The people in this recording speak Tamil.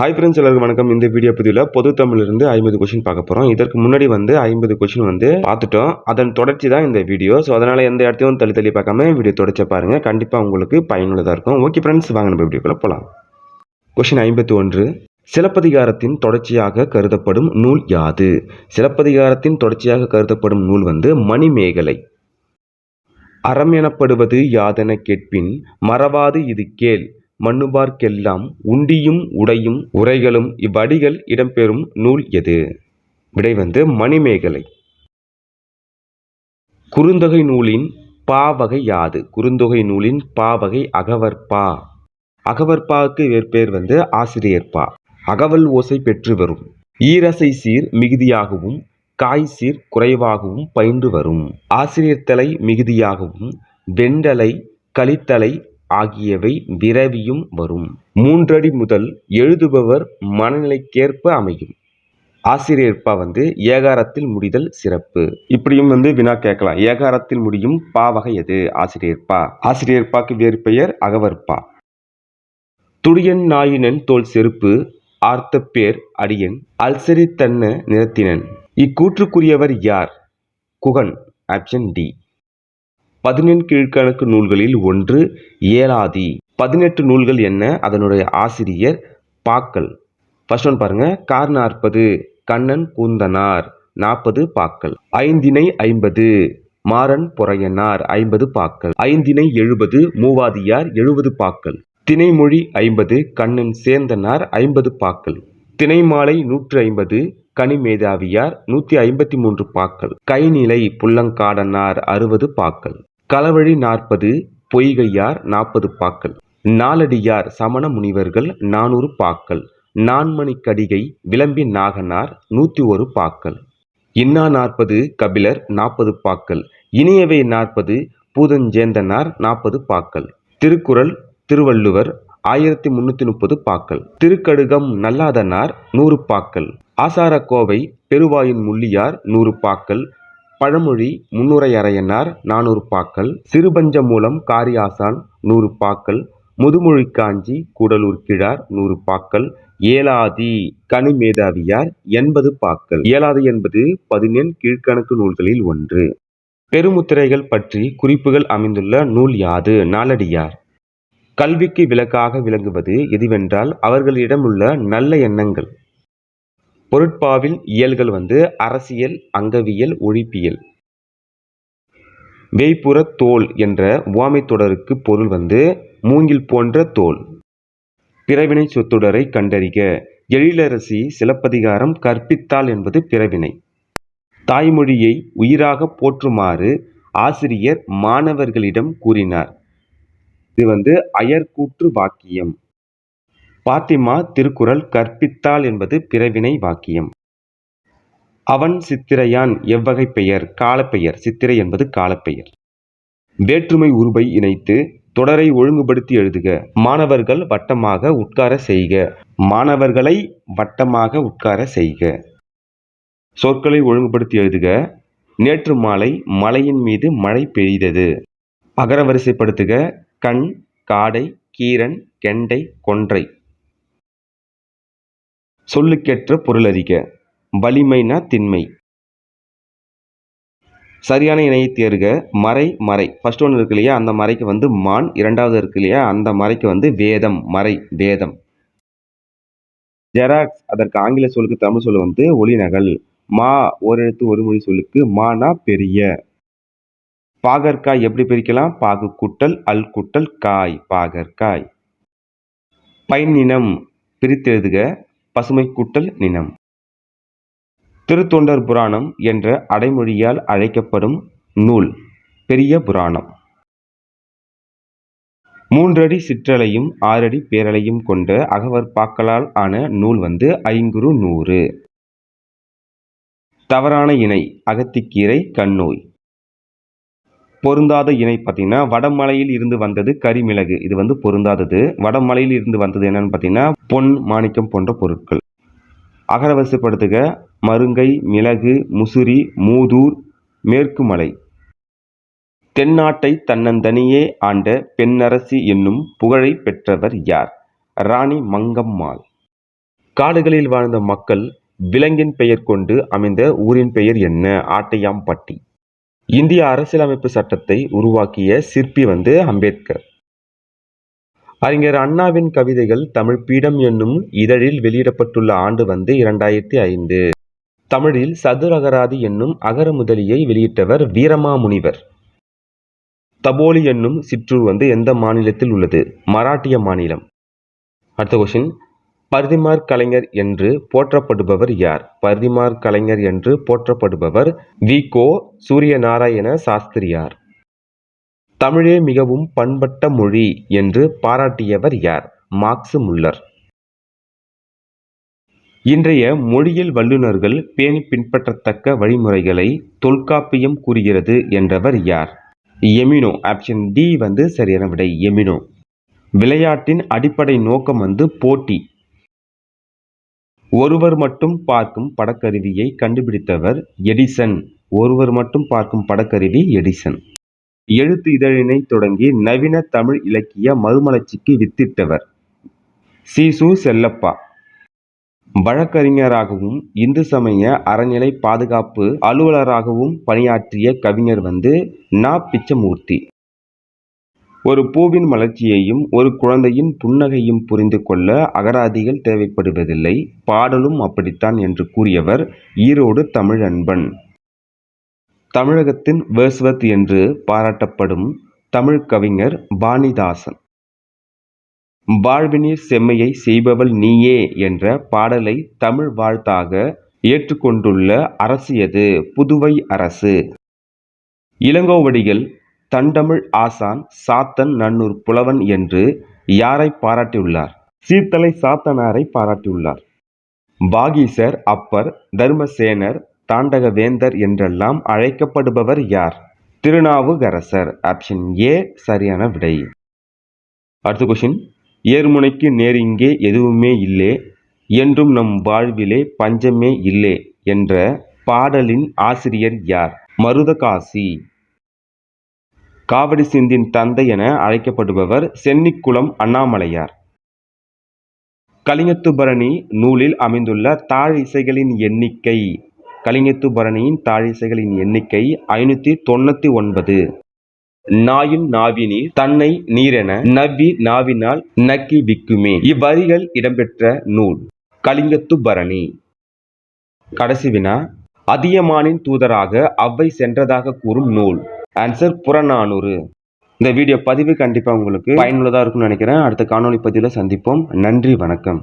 ஹாய் ஃப்ரெண்ட்ஸ், எல்லாருக்கும் வணக்கம். இந்த வீடியோ பதிவில் பொது தமிழிலிருந்து 50 கொஸ்டின் பார்க்க போகிறோம். இதற்கு முன்னாடி 50 கொஸ்டின் பார்த்துட்டோம். அதன் தொடர்ச்சி தான் இந்த வீடியோ. ஸோ அதனால் எந்த இடத்தையும் தள்ளி பார்க்காம வீடியோ தொடர்ச்சி பாருங்கள். கண்டிப்பாக உங்களுக்கு பயனுள்ளதாக இருக்கும். ஓகே ஃப்ரெண்ட்ஸ், வாங்க நம்ம வீடியோக்குள்ளே போகலாம். கொஸ்டின் 51. சிலப்பதிகாரத்தின் தொடர்ச்சியாக கருதப்படும் நூல் யாது? சிலப்பதிகாரத்தின் தொடர்ச்சியாக கருதப்படும் நூல் மணிமேகலை. அறம் எனப்படுவது யாதென கேட்பின் மறவாது இது கேள், மன்னுபார்க்கெல்லாம் உண்டியும் உடையும் உரைகளும் இவ்வடிகள் இடம்பெறும் நூல் எது? விடை மணிமேகலை. குறுந்தொகை நூலின் பாவகை யாது? குறுந்தொகை நூலின் பாவகை அகவற்பா. அகவற்பாவுக்கு வேறுபேர் ஆசிரியர்பா. அகவல் ஓசை பெற்று வரும். ஈரசை சீர் மிகுதியாகவும் காய் சீர் குறைவாகவும் பயின்று வரும். ஆசிரியர்தலை மிகுதியாகவும் வெண்டலை கலித்தலை ஆகியவை விரவியும் வரும். 3 அடி முதல் எழுதுபவர் மனநிலைக்கேற்ப அமையும். ஆசிரியர்பா ஏகாரத்தில் முடிதல் சிறப்பு. இப்படியும் வினா கேட்கலாம். ஏகாரத்தில் முடியும் பாவகை எது? ஆசிரியர்பா. ஆசிரியர்பாக்கு வேறு பெயர் அகவற்பா. துடியன் நாயினன் தோல் செருப்பு ஆர்த்த பேர் அடியன் அல்சரி தன்ன நிறத்தினன். இக்கூற்றுக்குரியவர் யார்? குகன். Option D. 18 கீழ்கணக்கு நூல்களில் ஒன்று ஏலாதி. 18 நூல்கள் என்ன? அதனுடைய ஆசிரியர் பாக்கள். ஃபர்ஸ்ட் ஒன் பாருங்க. கார் 40 கண்ணன் கூந்தனார் 40 பாக்கள். ஐந்திணை 50 மாறன் பொறையனார் 50 பாக்கள். ஐந்திணை 70 மூவாதியார் 70 பாக்கள். திணைமொழி 50 கண்ணன் சேந்தனார் 50 பாக்கள். திணைமாலை 150 கனிமேதாவியார் 153 பாக்கள். கைநிலை புல்லங்காடனார் 60 பாக்கள். களவழி 40 பொய்கையார் 40 பாக்கள். நாலடியார் சமண முனிவர்கள் 400 பாக்கள். நான்மணிக்கடிகை விளம்பி நாகனார் 101 பாக்கள். இன்னா 40 கபிலர் 40 பாக்கள். இனியவை 40 பூதஞ்சேந்தனார் 40 பாக்கள். திருக்குறள் திருவள்ளுவர் 1330 பாக்கள். திருக்கடுகம் நல்லாதனார் 100 பாக்கள். ஆசாரக்கோவை பெருவாயின் முள்ளியார் 100 பாக்கள். பழமொழி முன்னுரையறையனார் 400 பாக்கள். சிறுபஞ்சமூலம் காரியாசான் 100 பாக்கள். முதுமொழிக்காஞ்சி கூடலூர் கிழார் 100 பாக்கள். ஏலாதி கனிமேதாவியார் 80 பாக்கள். ஏலாதி என்பது 18 கீழ்கணக்கு நூல்களில் ஒன்று. பெருமுத்திரைகள் பற்றி குறிப்புகள் அமைந்துள்ள நூல் யாது? நாலடியார். கல்விக்கு விளக்காக விளங்குவது எதுவென்றால் அவர்களிடமுள்ள நல்ல எண்ணங்கள். பொருட்பாவில் இயல்கள் அரசியல் அங்கவியல் ஒழிப்பியல். வேய்ப்புற தோல் என்ற உவமை தொடருக்கு பொருள் மூங்கில் போன்ற தோல். பிறவினை சொற்றொடரை கண்டறிக. எழிலரசி சிலப்பதிகாரம் கற்பித்தாள் என்பது பிறவினை. தாய்மொழியை உயிராக போற்றுமாறு ஆசிரியர் மாணவர்களிடம் கூறினார். இது அயர்கூற்று வாக்கியம். பாத்திமா திருக்குறள் கற்பித்தாள் என்பது பிறவினை வாக்கியம். அவன் சித்திரையான் எவ்வகை பெயர்? காலப்பெயர். சித்திரை என்பது காலப்பெயர். வேற்றுமை உருபை இணைத்து தொடரை ஒழுங்குபடுத்தி எழுதுக. மாணவர்கள் வட்டமாக உட்கார செய்க. மாணவர்களை வட்டமாக உட்கார செய்க. சொற்களை ஒழுங்குபடுத்தி எழுதுக. நேற்று மாலை மலையின் மீது மழை பெய்தது. அகரவரிசைப்படுத்துக. கண் காடை கீரன் கெண்டை கொன்றை. சொல்லுக்கேற்ற பொருளறிக. வலிமைனா திண்மை. சரியான இணையை தேர்க. மறை மறை. ஃபர்ஸ்ட் ஒன்று இருக்கு இல்லையா, அந்த மறைக்கு மான். இரண்டாவது இருக்கு இல்லையா, அந்த மறைக்கு வேதம். மறை வேதம். ஜெராக்ஸ் அதற்கு ஆங்கில சொல்லுக்கு தமிழ் சொல்லு ஒளிநகல். மா ஒரு எழுத்து ஒரு மொழி சொல்லுக்கு மானா பெரிய. பாகற்காய் எப்படி பிரிக்கலாம்? பாகு கூட்டல் அல் கூட்டல் காய். பாகற்காய். பைநினம் பிரித்து எழுதுக. பசுமை கூட்டல் நினம். திருத்தொண்டர் புராணம் என்ற அடைமொழியால் அழைக்கப்படும் நூல் பெரிய புராணம். 3 அடி சிற்றலையும் 6 அடி பேரலையும் கொண்ட அகவற்பாக்களால் ஆன நூல் ஐங்குறு நூறு. தவறான இணை அகத்திக்கீரை கண்ணோய். பொருந்தாத இணை பார்த்தீங்கன்னா வடமலையில் இருந்து வந்தது கரிமிளகு. இது பொருந்தாதது. வடமலையில் இருந்து வந்தது என்னன்னு பார்த்தீங்கன்னா பொன் மாணிக்கம் போன்ற பொருட்கள். அகரவரிசைப்படுத்துக. மருங்கை மிளகு முசிறி மூதூர் மேற்குமலை. தென்னாட்டை தன்னந்தனியே ஆண்ட பெண்ணரசி என்னும் புகழை பெற்றவர் யார்? ராணி மங்கம்மாள். காடுகளில் வாழ்ந்த மக்கள் விலங்கின் பெயர் கொண்டு அமைந்த ஊரின் பெயர் என்ன? ஆட்டையாம்பட்டி. இந்திய அரசியலமைப்பு சட்டத்தை உருவாக்கிய சிற்பி அம்பேத்கர். அறிஞர் அண்ணாவின் கவிதைகள் தமிழ் பீடம் என்னும் இதழில் வெளியிடப்பட்டுள்ள ஆண்டு 2005. தமிழில் சதுரகராதி என்னும் அகர முதலியை வெளியிட்டவர் வீரமாமுனிவர். தபோலி என்னும் சிற்றூர் எந்த மாநிலத்தில் உள்ளது? மராட்டிய மாநிலம். அடுத்த கொஸ்டின், பரிதிமாற் கலைஞர் என்று போற்றப்படுபவர் யார்? பரிதிமாற் கலைஞர் என்று போற்றப்படுபவர் வி. கோ. சூரியநாராயண சாஸ்திரியார். தமிழே மிகவும் பண்பட்ட மொழி என்று பாராட்டியவர் யார்? Max Muller. இன்றைய மொழியியல் வல்லுநர்கள் பேணி பின்பற்றத்தக்க வழிமுறைகளை தொல்காப்பியம் கூறுகிறது என்றவர் யார்? எமினோ. ஆப்ஷன் டி சரியான விடை. எமினோ. விளையாட்டின் அடிப்படை நோக்கம் போட்டி. ஒருவர் மட்டும் பார்க்கும் படக்கருவியை கண்டுபிடித்தவர் எடிசன். ஒருவர் மட்டும் பார்க்கும் படக்கருவி எடிசன். எழுத்து இதழினை தொடங்கி நவீன தமிழ் இலக்கிய மறுமலர்ச்சிக்கு வித்திட்டவர் சீசு செல்லப்பா. வழக்கறிஞராகவும் இந்து சமய அறநிலை பாதுகாப்பு அலுவலராகவும் பணியாற்றிய கவிஞர் நா. பிச்சமூர்த்தி. ஒரு பூவின் மலர்ச்சியையும் ஒரு குழந்தையின் புன்னகையும் புரிந்து கொள்ள அகராதிகள் தேவைப்படுவதில்லை, பாடலும் அப்படித்தான் என்று கூறியவர் ஈரோடு தமிழன்பன். தமிழகத்தின் வேர்ஸ்வர்த் என்று பாராட்டப்படும் தமிழ் கவிஞர் வாணிதாசன். வாழ்வினிற் செம்மையை செய்பவள் நீயே என்ற பாடலை தமிழ் வாழ்த்தாக ஏற்றுக்கொண்டுள்ள அரசு எது? புதுவை அரசு. இளங்கோவடிகள் தண்டமிழ் ஆசான் சாத்தன் நன்னூர் புலவன் என்று யாரை பாராட்டியுள்ளார்? சீர்தலை சாத்தனாரை பாராட்டியுள்ளார். வாகீசர், அப்பர், தர்மசேனர், தாண்டக வேந்தர் என்றெல்லாம் அழைக்கப்படுபவர் யார்? திருநாவுக்கரசர். ஆப்ஷன் ஏ சரியான விடை. அடுத்த கொஸ்டின், ஏர்முனைக்கு நேர் இங்கே எதுவுமே இல்லே, என்றும் நம் வாழ்விலே பஞ்சமே இல்லே என்ற பாடலின் ஆசிரியர் யார்? மருதகாசி. காவடி சிந்தின் தந்தை என அழைக்கப்படுபவர் சென்னிக்குளம் அண்ணாமலையார். கலிங்கத்துப்பரணி நூலில் அமைந்துள்ள தாழிசைகளின் எண்ணிக்கை. கலிங்கத்துப்பரணியின் தாழிசைகளின் எண்ணிக்கை 599. நாயின் நாவினீர் தன்னை நீரென நவ்வி நாவினால் நக்கி விக்குமே. இவ்வரிகள் இடம்பெற்ற நூல் கலிங்கத்துப்பரணி. கடைசி வினா, அதியமானின் தூதராக அவ்வை சென்றதாக கூறும் நூல். ஆன்சர் புறநானூறு. இந்த வீடியோ பதிவு கண்டிப்பாக உங்களுக்கு பயனுள்ளதாக இருக்கும்னு நினைக்கிறேன். அடுத்த காணொளி பதிவில் சந்திப்போம். நன்றி, வணக்கம்.